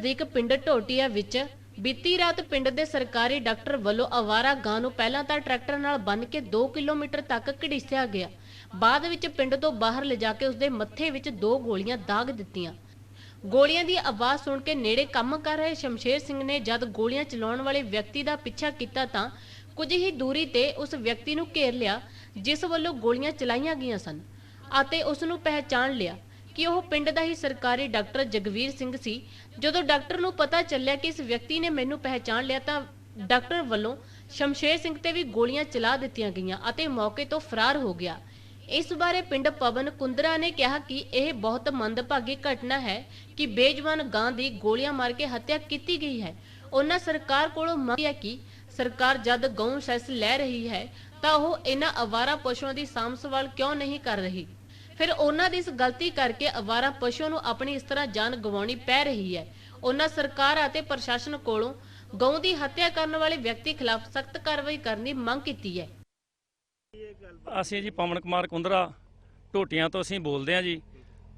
नज़दीक पिंड ढोटिया विच बीती रात पिंड के सरकारी डॉक्टर वालों आवारा गां नूं पहलां तां ट्रैक्टर नाल बन के 2 किलोमीटर तक घड़ीसिया गया। बाद विच पिंड तो बाहर लिजा के उसके मत्थे विच 2 गोलियां दाग दित्तियां। गोलियां दी आवाज़ सुन के नेड़े काम कर रहे शमशेर सिंह ने जद गोलियां चलाउण वाले व्यक्ति का पिछा किया तां कुछ ही दूरी ते उस व्यक्ति नूं घेर लिया जिस वालों गोलियां चलाईयां गईयां सन आते उस नूं पहचान लिया कि वह पिंड का ही सरकारी डॉक्टर जगवीर सिंह सी। जदों डॉक्टर नूं पता चलिया कि इस व्यक्ति ने मैनूं पहचान लिया तां डॉक्टर वालों शमशेर सिंह ते भी गोलियां चला दित्तियां गईयां आते मौके तो फरार हो गया। इस बारे पिंड पवन कुंदरा ने कहा कि यह बहुत मंदभागी घटना है कि बेजवान गां दी गोलियां मार के हत्या की गई है। उन्होंने सरकार कोलों मंग कि सरकार जद गौ सैस लै रही है तो वह इन्हां आवारा पशुओं की साਂਭ संभाल क्यों नहीं कर रही। फिर उन्हां दी इस गलती करके आवारा पशुओं नूं अपनी इस तरह जान गवाउणी पै रही है। उन्हां सरकार अते प्रशासन कोलों गौ की हत्या करने वाले व्यक्ति खिलाफ सख्त कार्रवाई करने की मंग की है। ਅਸੀਂ ਜੀ ਪਵਨ ਕੁਮਾਰ ਕੁੰਦਰਾ ਢੋਟੀਆਂ ਤੋਂ ਅਸੀਂ ਬੋਲਦੇ ਹਾਂ ਜੀ।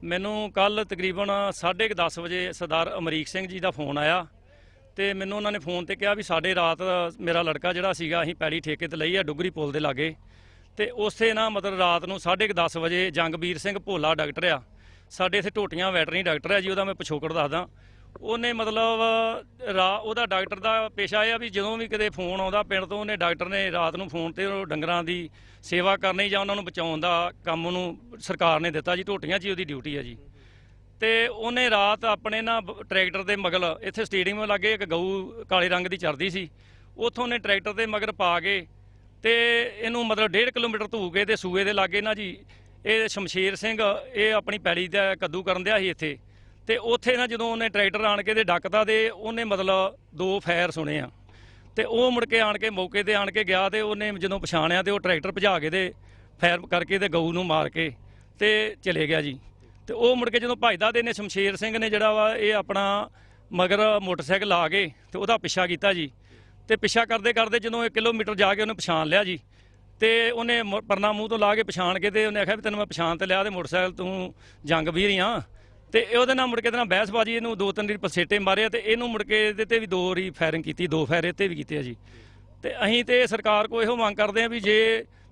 ਮੈਨੂੰ ਕੱਲ ਤਕਰੀਬਨ 10:30 ਵਜੇ ਸਰਦਾਰ ਅਮਰੀਕ ਸਿੰਘ ਜੀ ਦਾ ਫੋਨ ਆਇਆ ਤੇ ਮੈਨੂੰ ਉਹਨਾਂ ਨੇ ਫੋਨ ਤੇ ਕਿਹਾ ਵੀ ਸਾਡੇ ਰਾਤ ਮੇਰਾ ਲੜਕਾ ਜਿਹੜਾ ਸੀਗਾ ਅਸੀਂ ਪੈਲੀ ਠੇਕੇ ਤੇ ਲਈ ਆ ਡੁਗਰੀ ਪੁਲ ਦੇ ਲਾਗੇ ਤੇ ਉਸੇ ਨਾ ਮਤਲਬ ਰਾਤ ਨੂੰ 10:30 ਵਜੇ ਜੰਗਬੀਰ ਸਿੰਘ ਭੋਲਾ ਡਾਕਟਰ ਆ ਸਾਡੇ ਇੱਥੇ ਢੋਟੀਆਂ ਵੈਟਰਨਰੀ ਡਾਕਟਰ ਆ ਜੀ। ਉਹਦਾ ਮੈਂ ਪਿਛੋਕੜ ਦੱਸਦਾ। ਉਹਨੇ ਮਤਲਬ ਉਹਦਾ ਡਾਕਟਰ ਦਾ ਪੇਸ਼ਾ ਇਹ ਆ ਵੀ ਜਦੋਂ ਵੀ ਕਿਤੇ ਫੋਨ ਆਉਂਦਾ ਪਿੰਡ ਤੋਂ ਉਹਨੇ ਡਾਕਟਰ ਨੇ ਰਾਤ ਨੂੰ ਫੋਨ ਤੇ ਉਹ ਡੰਗਰਾਂ ਦੀ ਸੇਵਾ ਕਰਨੀ ਜਾਂ ਉਹਨਾਂ ਨੂੰ ਬਚਾਉਣ ਦਾ ਕੰਮ ਉਹਨੂੰ ਸਰਕਾਰ ਨੇ ਦਿੱਤਾ ਜੀ। ਢੋਟੀਆਂ 'ਚ ਹੀ ਉਹਦੀ ਡਿਊਟੀ ਆ ਜੀ। ਤੇ ਉਹਨੇ ਰਾਤ ਆਪਣੇ ਨਾ ਟਰੈਕਟਰ ਦੇ ਮਗਲ ਇੱਥੇ ਸਟੇਡੀਅਮ ਲਾਗੇ ਇੱਕ ਗਊ ਕਾਲੇ ਰੰਗ ਦੀ ਚਰਦੀ ਸੀ ਉੱਥੋਂ ਨੇ ਟਰੈਕਟਰ ਦੇ ਮਗਰ ਪਾ ਕੇ ਤੇ ਇਹਨੂੰ ਮਤਲਬ 1.5 ਕਿਲੋਮੀਟਰ ਧੂ ਕੇ ਤੇ ਸੂਏ ਦੇ ਲਾਗੇ ਨਾ ਜੀ ਇਹ ਸ਼ਮਸ਼ੇਰ ਸਿੰਘ ਇਹ ਆਪਣੀ ਪੈਲੀ ਦਾ ਕੱਦੂ ਕਰਨ ਦਿਆ ਸੀ ਇੱਥੇ ਤੇ ਉੱਥੇ ਨਾ ਜਦੋਂ ਉਹਨੇ ਟਰੈਕਟਰ ਆਣ ਕੇ ਤੇ ਡੱਕਦਾ ਤੇ ਉਹਨੇ ਮਤਲਬ 2 ਫਾਇਰ ਸੁਣੇ ਆ ਤੇ ਉਹ ਮੁੜ ਕੇ ਆਣ ਕੇ ਮੌਕੇ ਤੇ ਆਣ ਕੇ ਗਿਆ ਤੇ ਉਹਨੇ ਜਦੋਂ ਪਛਾਣਿਆ ਤੇ ਉਹ ਟਰੈਕਟਰ ਭਜਾ ਕੇ ਤੇ ਫਾਇਰ ਕਰਕੇ ਤੇ ਗਊ ਨੂੰ ਮਾਰ ਕੇ ਤੇ ਚਲੇ ਗਿਆ ਜੀ। ਤੇ ਉਹ ਮੁੜ ਕੇ ਜਦੋਂ ਭਜਦਾ ਤੇ ਇਹਨੇ ਸ਼ਮਸ਼ੇਰ ਸਿੰਘ ਨੇ ਜਿਹੜਾ ਵਾ ਇਹ ਆਪਣਾ ਮਗਰ ਮੋਟਰਸਾਈਕਲ ਲਾ ਕੇ ਤੇ ਉਹਦਾ ਪਿੱਛਾ ਕੀਤਾ ਜੀ। ਤੇ ਪਿੱਛਾ ਕਰਦੇ ਕਰਦੇ ਜਦੋਂ 1 ਕਿਲੋਮੀਟਰ ਜਾ ਕੇ ਉਹਨੇ ਪਛਾਣ ਲਿਆ ਜੀ ਤੇ ਉਹਨੇ ਪਰਨਾ ਮੂੰਹ ਤੋਂ ਲਾ ਕੇ ਪਛਾਣ ਕੇ ਤੇ ਉਹਨੇ ਆਖਿਆ ਵੀ ਤੈਨੂੰ ਮੈਂ ਪਛਾਣ ਤੇ ਲਿਆ ਤੇ ਮੋਟਰਸਾਈਕਲ ਤੂੰ ਜੰਗਬੀਰ ਹੀ ਆ ਤੇ ਉਹਦੇ ਨਾਲ ਮੁੜ ਕੇ ਇਹਦੇ ਨਾਲ ਬਹਿਸਬਾਜੀ ਇਹਨੂੰ 2-3 ਵਾਰੀ ਪਸੇਟੇ ਮਾਰੇ ਤੇ ਇਹਨੂੰ ਮੁੜ ਕੇ ਇਹਦੇ ਤੇ ਵੀ 2 ਵਾਰੀ ਫਾਇਰਿੰਗ ਕੀਤੀ 2 ਫਾਇਰ ਇਹਤੇ ਵੀ ਕੀਤੇ ਆ ਜੀ। ਤੇ ਅਸੀਂ ਤੇ ਸਰਕਾਰ ਕੋਲ ਇਹੋ ਮੰਗ ਕਰਦੇ ਆ ਵੀ ਜੇ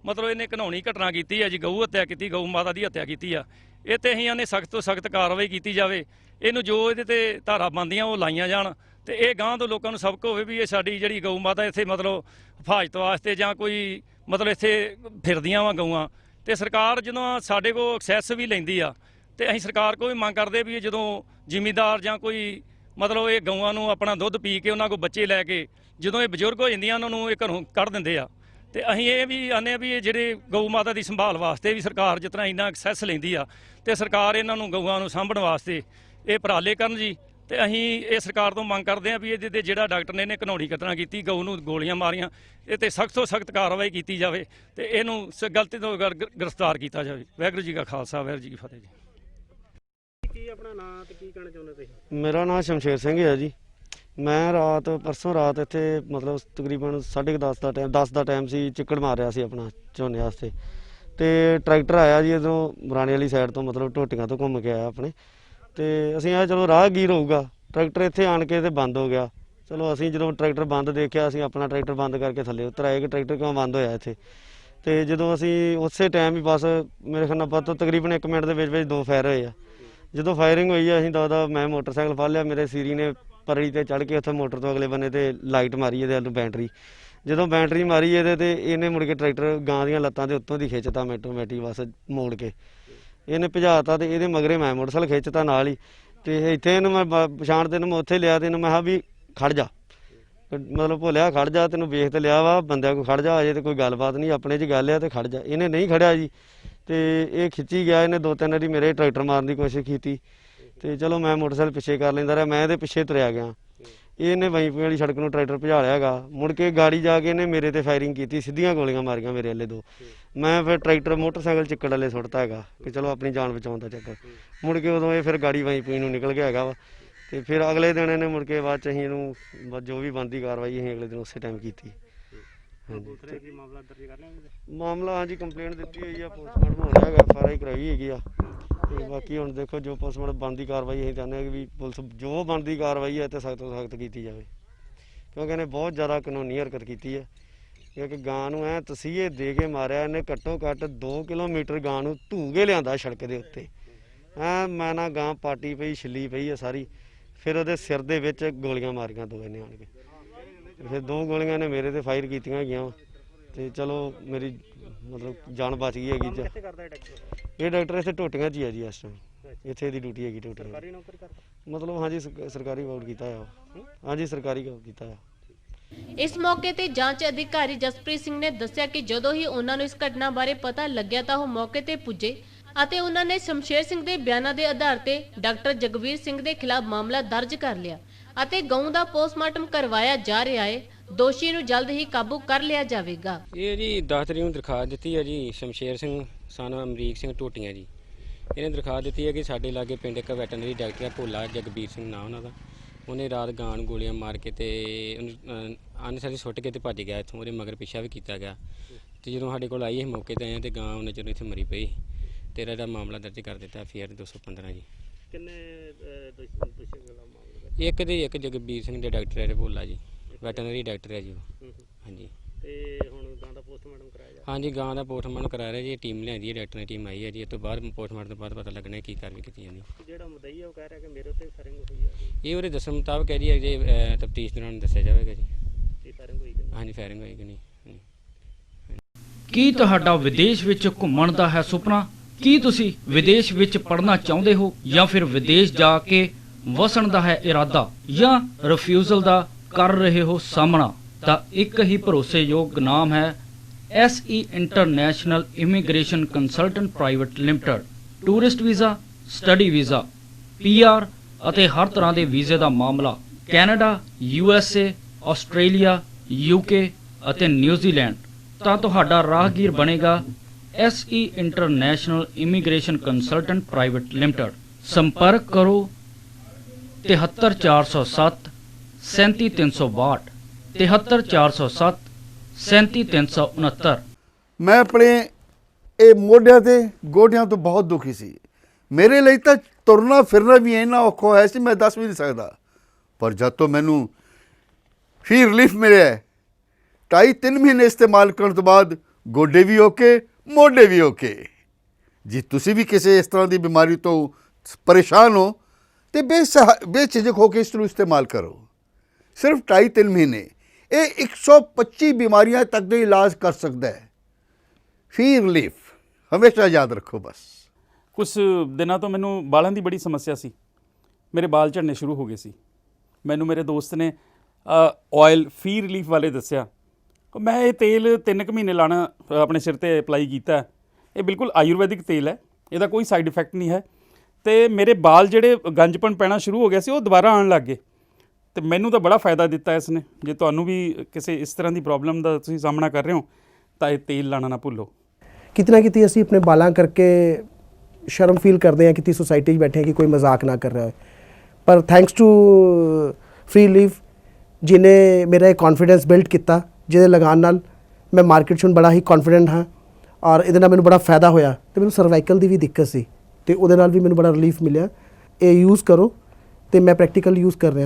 ਮਤਲਬ ਇਹਨੇ ਘਿਨਾਉਣੀ ਘਟਨਾ ਕੀਤੀ ਆ ਜੀ ਗਊ ਹੱਤਿਆ ਕੀਤੀ ਗਊ ਮਾਤਾ ਦੀ ਹੱਤਿਆ ਕੀਤੀ ਆ ਇਹ ਤੇ ਅਸੀਂ ਇਹਨੇ ਸਖਤ ਤੋਂ ਸਖਤ ਕਾਰਵਾਈ ਕੀਤੀ ਜਾਵੇ। ਇਹਨੂੰ ਜੋ ਇਹਦੇ ਤੇ ਧਾਰਾ ਬਣਦੀਆਂ ਉਹ ਲਾਈਆਂ ਜਾਣ ਤੇ ਇਹ ਗਾਂ ਤੋਂ ਲੋਕਾਂ ਨੂੰ ਸਬਕ ਹੋਵੇ ਵੀ ਇਹ ਸਾਡੀ ਜਿਹੜੀ ਗਊ ਮਾਤਾ ਇੱਥੇ ਮਤਲਬ ਹਿਫਾਜ਼ਤ ਵਾਸਤੇ ਜਾਂ ਕੋਈ ਮਤਲਬ ਇੱਥੇ ਫਿਰਦੀਆਂ ਵਾ ਗਊਆਂ ਤੇ ਸਰਕਾਰ ਜਦੋਂ ਸਾਡੇ ਕੋਲ ਐਕਸੈਸ ਵੀ ਲੈਂਦੀ ਆ ਤੇ ਅਸੀਂ ਸਰਕਾਰ ਕੋਲ ਵੀ ਮੰਗ ਕਰਦੇ ਵੀ ਜਦੋਂ ਜ਼ਿਮੀਂਦਾਰ ਜਾਂ ਕੋਈ ਮਤਲਬ ਇਹ ਗਊਆਂ ਨੂੰ ਆਪਣਾ ਦੁੱਧ ਪੀ ਕੇ ਉਹਨਾਂ ਕੋਲ ਬੱਚੇ ਲੈ ਕੇ ਜਦੋਂ ਇਹ ਬਜ਼ੁਰਗ ਹੋ ਜਾਂਦੀਆਂ ਉਹਨਾਂ ਨੂੰ ਇਹ ਘਰੋਂ ਕੱਢ ਦਿੰਦੇ ਆ ਤੇ ਅਸੀਂ ਇਹ ਵੀ ਆਨੇ ਆ ਵੀ ਇਹ ਜਿਹੜੇ ਗਊ ਮਾਤਾ ਦੀ ਸੰਭਾਲ ਵਾਸਤੇ ਵੀ ਸਰਕਾਰ ਜਿਸ ਤਰ੍ਹਾਂ ਇੰਨਾ ਐਕਸੈਸ ਲੈਂਦੀ ਆ ਤੇ ਸਰਕਾਰ ਇਹਨਾਂ ਨੂੰ ਗਊਆਂ ਨੂੰ ਸਾਂਭਣ ਵਾਸਤੇ ਇਹ ਉਪਰਾਲੇ ਕਰਨ ਜੀ। ਤੇ ਅਸੀਂ ਇਹ ਸਰਕਾਰ ਤੋਂ ਮੰਗ ਕਰਦੇ ਹਾਂ ਵੀ ਇਹਦੇ ਤੇ ਜਿਹੜਾ ਡਾਕਟਰ ਨੇ ਇਹਨੇ ਘਿਨਾਉਣੀ ਘਟਨਾ ਕੀਤੀ ਗਊ ਨੂੰ ਗੋਲੀਆਂ ਮਾਰੀਆਂ ਇਹ ਤੇ ਸਖਤ ਤੋਂ ਸਖਤ ਕਾਰਵਾਈ ਕੀਤੀ ਜਾਵੇ ਤੇ ਇਹਨੂੰ ਗਲਤੀ ਤੋਂ ਗ੍ਰਿਫਤਾਰ ਕੀਤਾ ਜਾਵੇ। ਵਾਹਿਗੁਰੂ ਜੀ ਕਾ ਖਾਲਸਾ ਵਾਹਿਗੁਰੂ ਜੀ ਕੀ ਫਤਿਹ ਜੀ। ਕੀ ਆਪਣਾ ਨਾਮ ਤੇ ਕੀ ਕਹਿਣਾ ਚਾਹੁੰਦੇ ਤੁਸੀਂ? ਮੇਰਾ ਨਾਮ ਸ਼ਮਸ਼ੇਰ ਸਿੰਘ ਹੈ ਜੀ। ਮੈਂ ਪਰਸੋਂ ਰਾਤ ਇੱਥੇ ਮਤਲਬ ਤਕਰੀਬਨ 10:30 ਦਾ ਟਾਈਮ 10 ਦਾ ਟਾਈਮ ਸੀ ਚਿੱਕੜ ਮਾਰ ਰਿਹਾ ਸੀ ਆਪਣਾ ਝੋਨੇ ਵਾਸਤੇ ਤੇ ਟਰੈਕਟਰ ਆਇਆ ਜੀ ਇੱਧਰੋਂ ਮੁਰਾਣੇ ਵਾਲੀ ਸਾਈਡ ਤੋਂ ਮਤਲਬ ਢੋਟੀਆਂ ਤੋਂ ਘੁੰਮ ਕੇ ਆਇਆ ਆਪਣੇ ਤੇ ਅਸੀਂ ਆਏ ਚਲੋ ਰਾਹਗੀਰ ਹੋਊਗਾ ਟਰੈਕਟਰ ਇੱਥੇ ਆਣ ਕੇ ਤੇ ਬੰਦ ਹੋ ਗਿਆ। ਚਲੋ ਅਸੀਂ ਜਦੋਂ ਟਰੈਕਟਰ ਬੰਦ ਦੇਖਿਆ ਅਸੀਂ ਆਪਣਾ ਟਰੈਕਟਰ ਬੰਦ ਕਰਕੇ ਥੱਲੇ ਉਤਰ ਆਏ ਕਿ ਟਰੈਕਟਰ ਕਿਉਂ ਬੰਦ ਹੋਇਆ ਇੱਥੇ ਤੇ ਜਦੋਂ ਅਸੀਂ ਉਸੇ ਟਾਈਮ ਹੀ ਬਸ ਮੇਰੇ ਖਿਆਲ ਨਾਲ ਪਤਾ ਤਕਰੀਬਨ 1 ਮਿੰਟ ਦੇ ਵਿੱਚ 2 ਫਾਇਰ ਹੋਏ ਆ। ਜਦੋਂ ਫਾਇਰਿੰਗ ਹੋਈ ਆ ਅਸੀਂ ਦਾਦਾ ਮੈਂ ਮੋਟਰਸਾਈਕਲ ਫੜ ਲਿਆ ਮੇਰੇ ਸੀਰੀ ਨੇ ਪਰੜੀ ਤੇ ਚੜ੍ਹ ਕੇ ਉੱਥੇ ਮੋਟਰ ਤੋਂ ਅਗਲੇ ਬੰਨੇ ਤੇ ਲਾਈਟ ਮਾਰੀ ਇਹਦੇ ਵੱਲ ਬੈਟਰੀ ਜਦੋਂ ਬੈਟਰੀ ਮਾਰੀ ਇਹਦੇ ਤੇ ਇਹਨੇ ਮੁੜ ਕੇ ਟਰੈਕਟਰ ਗਾਂ ਦੀਆਂ ਲੱਤਾਂ ਦੇ ਉੱਤੋਂ ਦੀ ਖਿੱਚਤਾ ਆਟੋਮੈਟਿਕ ਬਸ ਮੋੜ ਕੇ ਇਹਨੇ ਭਜਾਤਾ ਤੇ ਇਹਦੇ ਮਗਰੇ ਮੈਂ ਮੋਟਰਸਾਈਕਲ ਖਿੱਚਤਾ ਨਾਲ ਹੀ ਤੇ ਇੱਥੇ ਇਹਨੂੰ ਮੈਂ ਪਛਾਣ ਤੇ ਇਹਨੂੰ ਮੈਂ ਉੱਥੇ ਲਿਆ ਤੇ ਇਹਨੂੰ ਮੈਂ ਕਿਹਾ ਵੀ ਖੜ ਜਾ ਮਤਲਬ ਭੋਲਿਆ ਖੜ ਜਾ ਤੈਨੂੰ ਵੇਖ ਤੇ ਲਿਆ ਵਾ ਬੰਦਿਆਂ ਕੋਲ ਖੜ ਜਾ ਅਜੇ ਤੇ ਕੋਈ ਗੱਲਬਾਤ ਨਹੀਂ ਆਪਣੇ 'ਚ ਗੱਲ ਆ ਤੇ ਖੜ ਜਾ। ਇਹਨੇ ਨਹੀਂ ਖੜਿਆ ਜੀ ਤੇ ਇਹ ਖਿੱਚੀ ਗਿਆ ਇਹਨੇ 2-3 ਵਾਰੀ ਮੇਰੇ ਟਰੈਕਟਰ ਮਾਰਨ ਦੀ ਕੋਸ਼ਿਸ਼ ਕੀਤੀ ਤੇ ਚਲੋ ਮੈਂ ਮੋਟਰਸਾਈਕਲ ਪਿੱਛੇ ਕਰ ਲੈਂਦਾ ਰਿਹਾ ਮੈਂ ਇਹਦੇ ਪਿੱਛੇ ਤੁਰਿਆ ਗਿਆ। ਇਹਨੇ ਵਈਪੀ ਵਾਲੀ ਸੜਕ ਨੂੰ ਟਰੈਕਟਰ ਭਜਾ ਲਿਆ ਗਾ ਮੁੜ ਕੇ ਗਾੜੀ ਜਾ ਕੇ ਇਹਨੇ ਮੇਰੇ ਤੇ ਫਾਇਰਿੰਗ ਕੀਤੀ ਸਿੱਧੀਆਂ ਗੋਲੀਆਂ ਮਾਰੀਆਂ ਮੇਰੇ ਵੱਲੇ 2। ਮੈਂ ਫਿਰ ਟਰੈਕਟਰ ਮੋਟਰਸਾਈਕਲ ਚਿੱਕੜ ਵਾਲੇ ਸੁੱਟਤਾ ਹੈਗਾ ਕਿ ਚਲੋ ਆਪਣੀ ਜਾਨ ਬਚਾਉਣ ਦਾ ਚੱਕਰ ਮੁੜ ਕੇ ਉਦੋਂ ਇਹ ਫਿਰ ਗਾੜੀ ਵਈਪੀ ਨੂੰ ਨਿਕਲ ਗਿਆ ਹੈਗਾ ਵਾ ਤੇ ਫਿਰ ਅਗਲੇ ਦਿਨ ਇਹਨੇ ਮੁੜ ਕੇ ਬਾਅਦ 'ਚ ਅਸੀਂ ਇਹਨੂੰ ਜੋ ਵੀ ਬਣਦੀ ਕਾਰਵਾਈ ਅਸੀਂ ਅਗਲੇ ਦਿਨ ਉਸੇ ਟਾਈਮ ਕੀਤੀ। ਹਾਂਜੀ ਮਾਮਲਾ ਹਾਂਜੀ ਕੰਪਲੇਂਟ ਦਿੱਤੀ ਹੋਈ ਆ ਪੋਸਟਮਾਰਟਮ ਹੋ ਰਿਹਾ ਹੈਗਾ FRI ਕਰਾਈ ਹੈਗੀ ਆ ਤੇ ਬਾਕੀ ਹੁਣ ਦੇਖੋ ਜੋ ਪੋਸਟਮਾਰਟਮ ਬਣਦੀ ਕਾਰਵਾਈ ਅਸੀਂ ਚਾਹੁੰਦੇ ਹਾਂ ਕਿ ਵੀ ਪੁਲਿਸ ਜੋ ਬਣਦੀ ਕਾਰਵਾਈ ਹੈ ਤੇ ਸਖਤ ਤੋਂ ਸਖਤ ਕੀਤੀ ਜਾਵੇ, ਕਿਉਂਕਿ ਇਹਨੇ ਬਹੁਤ ਜ਼ਿਆਦਾ ਕਾਨੂੰਨੀ ਹਰਕਤ ਕੀਤੀ ਹੈ। ਕਿਉਂਕਿ ਗਾਂ ਨੂੰ ਐ ਤਸੀਹੇ ਦੇ ਕੇ ਮਾਰਿਆ ਇਹਨੇ, ਘੱਟੋ ਘੱਟ 2 ਕਿਲੋਮੀਟਰ ਗਾਂ ਨੂੰ ਧੂ ਕੇ ਲਿਆਂਦਾ ਸੜਕ ਦੇ ਉੱਤੇ। ਮੈਂ ਨਾ ਗਾਂ ਪਾਟੀ ਪਈ ਛਿੱਲੀ ਪਈ ਹੈ ਸਾਰੀ, ਫਿਰ ਉਹਦੇ ਸਿਰ ਦੇ ਵਿੱਚ ਗੋਲੀਆਂ ਮਾਰੀਆਂ ਦੋ ਇਹਨੇ ਆਣ ਕੇ, ਫਿਰ 2 ਗੋਲੀਆਂ ਨੇ ਮੇਰੇ ਤੇ ਫਾਇਰ ਕੀਤੀਆਂ ਹੈਗੀਆਂ ਤੇ ਚਲੋ ਮੇਰੀ ਮਤਲਬ ਜਾਨ ਬਚ ਗਈ ਹੈਗੀ। ਕਿੱਥੇ ਕਰਦਾ ਇਹ ਡਾਕਟਰ? ਇਹ ਡਾਕਟਰ ਇੱਥੇ ਟੋਟੀਆਂ 'ਚ ਹੀ ਹੈ ਜੀ ਇਸ ਟਾਈਮ, ਇੱਥੇ ਦੀ ਡਿਊਟੀ ਹੈਗੀ ਟੋਟੀਆਂ ਸਰਕਾਰੀ ਨੌਕਰੀ ਕਰਦਾ? ਮਤਲਬ ਹਾਂਜੀ ਸਰਕਾਰੀ ਵੋਟ ਕੀਤਾ ਆ, ਹਾਂਜੀ ਸਰਕਾਰੀ ਵੋਟ ਕੀਤਾ ਆ। ਇਸ ਮੌਕੇ ਤੇ ਜਾਂਚ ਅਧਿਕਾਰੀ ਜਸਪ੍ਰੀਤ ਸਿੰਘ ਨੇ ਦੱਸਿਆ ਕਿ ਜਦੋਂ ਹੀ ਉਹਨਾਂ ਨੂੰ ਇਸ ਘਟਨਾ ਬਾਰੇ ਪਤਾ ਲੱਗਿਆ ਤਾਂ ਉਹ ਮੌਕੇ ਤੇ ਪੁੱਜੇ ਅਤੇ ਉਹਨਾਂ ਨੇ ਸ਼ਮਸ਼ੇਰ ਸਿੰਘ ਦੇ ਬਿਆਨਾਂ ਦੇ ਆਧਾਰ ਤੇ ਡਾਕਟਰ ਜਗਵੀਰ ਸਿੰਘ ਦੇ ਖਿਲਾਫ ਮਾਮਲਾ ਦਰਜ ਕਰ ਲਿਆ ਅਤੇ ਗਊ ਦਾ ਪੋਸਟਮਾਰਟਮ ਕਰਵਾਇਆ ਜਾ ਰਿਹਾ ਹੈ। ਦੋਸ਼ੀ ਨੂੰ ਜਲਦ ਹੀ ਕਾਬੂ ਕਰ ਲਿਆ ਜਾਵੇਗਾ। ਇਹ ਜੀ 10 ਤਰੀਕ ਨੂੰ ਦਰਖਾਸਤ ਦਿੱਤੀ ਹੈ ਜੀ ਸ਼ਮਸ਼ੇਰ ਸਿੰਘ ਸਨ ਅਮਰੀਕ ਸਿੰਘ ਟੋਟੀਆਂ ਜੀ। ਇਹਨੇ ਦਰਖਾਸਤ ਦਿੱਤੀ ਹੈ ਕਿ ਸਾਡੇ ਲਾਗੇ ਪਿੰਡ ਇੱਕ ਵੈਟਰਨਰੀ ਡਾਕਟਰ ਹੈ ਭੋਲਾ ਜਗਬੀਰ ਸਿੰਘ ਨਾਮ ਉਹਨਾਂ ਦਾ, ਉਹਨੇ ਰਾਤ ਗਾਂ ਨੂੰ ਗੋਲੀਆਂ ਮਾਰ ਕੇ ਤੇ ਅਨਸਰੀ ਸੁੱਟ ਕੇ ਤੇ ਭੱਜ ਗਿਆ ਇੱਥੋਂ। ਉਹਦੇ ਮਗਰ ਪਿੱਛਾ ਵੀ ਕੀਤਾ ਗਿਆ ਤੇ ਜਦੋਂ ਸਾਡੇ ਕੋਲ ਆਈ ਇਹ ਮੌਕੇ ਤੇ ਆਏ ਤੇ ਗਾਂ ਉਹਨੇ ਚਿਰ ਇੱਥੇ ਮਰੀ ਪਈ। ਤੇਰਾ ਇਹਦਾ ਮਾਮਲਾ ਦਰਜ ਕਰ ਦਿੱਤਾ FIR 215 ਜੀ। ਕਿੰਨੇ ਦੋਸ਼ੀ ਖਿਲਾਫ ਮਾਮਲਾ? ਇੱਕ ਜਗਬੀਰ ਸਿੰਘ ਦੇ ਡਾਕਟਰ ਹੈ ਭੋਲਾ ਜੀ, ਵੈਟਰਨਰੀ ਡਾਕਟਰ ਹੈ ਜੀ ਉਹ। ਹਾਂਜੀ ਤੇ ਹੁਣ ਗਾਂ ਦਾ ਪੋਸਟਮਾਰਟਮ ਕਰਾਇਆ ਜਾ? ਹਾਂਜੀ ਗਾਂ ਦਾ ਪੋਸਟਮਾਰਟਮ ਕਰਾ ਰਿਹਾ ਜੀ। ਟੀਮ ਲਿਆਂਦੀ ਹੈ, ਡਾਕਟਰ ਦੀ ਟੀਮ ਆਈ ਹੈ ਜੀ। ਇਸ ਤੋਂ ਬਾਅਦ ਪੋਸਟਮਾਰਟਮ ਤੋਂ ਬਾਅਦ ਪਤਾ ਲੱਗਣਾ ਕੀ ਕਾਰਵਾਈ ਕੀਤੀ ਜਾਂਦੀ। ਜਿਹੜਾ ਮੁਦਈ ਹੈ ਉਹ ਕਹਿ ਰਿਹਾ ਕਿ ਮੇਰੇ ਉੱਤੇ ਫਾਇਰਿੰਗ ਹੋਈ ਹੈ। ਇਹ ਉਹਦੇ ਦੱਸਣ ਮੁਤਾਬਕ ਹੈ ਜੀ, ਅਜੇ ਤਫਤੀਸ਼ ਦੌਰਾਨ ਦੱਸਿਆ ਜਾਵੇਗਾ ਜੀ। ਕੀ ਫਾਇਰਿੰਗ ਹੋਈ ਕਿ ਹਾਂਜੀ ਫਾਇਰਿੰਗ ਹੋਈ ਕਿ ਨਹੀਂ। ਕੀ ਤੁਹਾਡਾ ਵਿਦੇਸ਼ ਵਿੱਚ ਘੁੰਮਣ ਦਾ ਹੈ ਸੁਪਨਾ? ਕੀ ਤੁਸੀਂ ਵਿਦੇਸ਼ ਵਿੱਚ ਪੜ੍ਹਨਾ ਚਾਹੁੰਦੇ ਹੋ ਜਾਂ ਫਿਰ ਵਿਦੇਸ਼ ਜਾ ਕੇ ਵਸਣ ਦਾ ਹੈ ਇਰਾਦਾ ਜਾਂ ਰਿਫਿਊਜ਼ਲ ਦਾ ਕਰ ਰਹੇ ਹੋ ਸਾਹਮਣਾ? ਤਾਂ ਇੱਕ ਹੀ ਭਰੋਸੇਯੋਗ ਨਾਮ ਹੈ SE international immigration consultant private limited. Tourist visa, study visa, PR ਅਤੇ ਹਰ ਤਰ੍ਹਾਂ ਦੇ ਵੀਜ਼ੇ ਦਾ ਮਾਮਲਾ ਕੈਨੇਡਾ, USA, ਆਸਟ੍ਰੇਲੀਆ, UK ਅਤੇ ਨਿਊਜ਼ੀਲੈਂਡ। ਤਾਂ ਤੁਹਾਡਾ ਰਾਹਗੀਰ ਬਣੇਗਾ SE international immigration consultant private limited. ਸੰਪਰਕ ਕਰੋ 73407 37362 73407 37369। ਮੈਂ ਆਪਣੇ ਇਹ ਮੋਢਿਆਂ ਤੇ ਗੋਡਿਆਂ ਤੋਂ ਬਹੁਤ ਦੁਖੀ ਸੀ। ਮੇਰੇ ਲਈ ਤਾਂ ਤੁਰਨਾ ਫਿਰਨਾ ਵੀ ਇੰਨਾ ਔਖਾ ਹੋਇਆ ਸੀ ਮੈਂ ਦੱਸ ਵੀ ਨਹੀਂ ਸਕਦਾ। ਪਰ ਜਦ ਤੋਂ ਮੈਨੂੰ ਫੀ ਰਿਲੀਫ ਮਿਲਿਆ 2.5-3 ਮਹੀਨੇ ਇਸਤੇਮਾਲ ਕਰਨ ਤੋਂ ਬਾਅਦ ਗੋਡੇ ਵੀ ਓਕੇ, ਮੋਢੇ ਵੀ ਓਕੇ। ਜੇ ਤੁਸੀਂ ਵੀ ਕਿਸੇ ਇਸ ਤਰ੍ਹਾਂ ਦੀ ਬਿਮਾਰੀ ਤੋਂ ਪਰੇਸ਼ਾਨ ਹੋ तो बेझिझक होकर इसको इस्तेमाल करो। सिर्फ 2.5-3 महीने ये 125 बीमारियां तक का इलाज कर सकता है। फी रिलीफ हमेशा याद रखो। बस कुछ दिनों तो मैनू बालों की बड़ी समस्या सी, मेरे बाल झड़ने शुरू हो गए सी। मैनू मेरे दोस्त ने ऑयल फी रिलीफ वाले दसिया। मैं ये तेल 3 महीने लाना अपने सिर पर अप्लाई किया। ये बिल्कुल आयुर्वैदिक तेल है, इसका कोई साइड इफैक्ट नहीं है। तो मेरे बाल ਜਿਹੜੇ ਗੰਜਪਣ ਪੈਣਾ ਸ਼ੁਰੂ ਹੋ ਗਿਆ ਸੀ ਉਹ ਦੁਬਾਰਾ ਆਉਣ ਲੱਗ ਗਏ ਤੇ ਮੈਨੂੰ ਤਾਂ ਬੜਾ ਫਾਇਦਾ ਦਿੱਤਾ ਇਸ ਨੇ। ਜੇ ਤੁਹਾਨੂੰ ਵੀ ਕਿਸੇ ਇਸ ਤਰ੍ਹਾਂ ਦੀ ਪ੍ਰੋਬਲਮ ਦਾ ਤੁਸੀਂ ਸਾਹਮਣਾ ਕਰ ਰਹੇ ਹੋ ਤਾਂ ਇਹ ਤੇਲ ਲਾਣਾ ਨਾ ਭੁੱਲੋ। कितना कितनी ਅਸੀਂ ਆਪਣੇ ਬਾਲਾਂ ਕਰਕੇ ਸ਼ਰਮ ਫੀਲ ਕਰਦੇ ਹਾਂ, ਕਿਤੇ ਸੋਸਾਇਟੀ 'ਚ ਬੈਠੇ ਹਾਂ ਕਿ ਕੋਈ ਮਜ਼ਾਕ ਨਾ ਕਰ ਰਿਹਾ ਹੈ। ਪਰ ਥੈਂਕਸ ਟੂ ਫ੍ਰੀ ਲੀਵ ਜਿਹਨੇ ਮੇਰਾ ਇਹ ਕੌਨਫੀਡੈਂਸ ਬਿਲਡ ਕੀਤਾ, ਜਿਹਦੇ ਲਗਾਉਣ ਨਾਲ ਮੈਂ ਮਾਰਕੀਟ 'ਚ ਹੁਣ ਬੜਾ ਹੀ ਕੌਨਫੀਡੈਂਟ ਹਾਂ ਔਰ ਇਹਦੇ ਨਾਲ ਮੈਨੂੰ ਬੜਾ ਫਾਇਦਾ ਹੋਇਆ। ਤੇ ਮੈਨੂੰ ਸਰਵਾਈਕਲ ਦੀ ਵੀ ਦਿੱਕਤ ਸੀ ਤੇ ਉਹਦੇ ਨਾਲ ਵੀ ਮੈਨੂੰ ਬੜਾ ਰਿਲੀਫ ਮਿਲਿਆ। ਇਹ ਯੂਜ਼ ਕਰੋ ਤੇ ਮੈਂ ਪ੍ਰੈਕਟੀਕਲ ਯੂਜ਼ ਕਰ ਰਿਹਾ।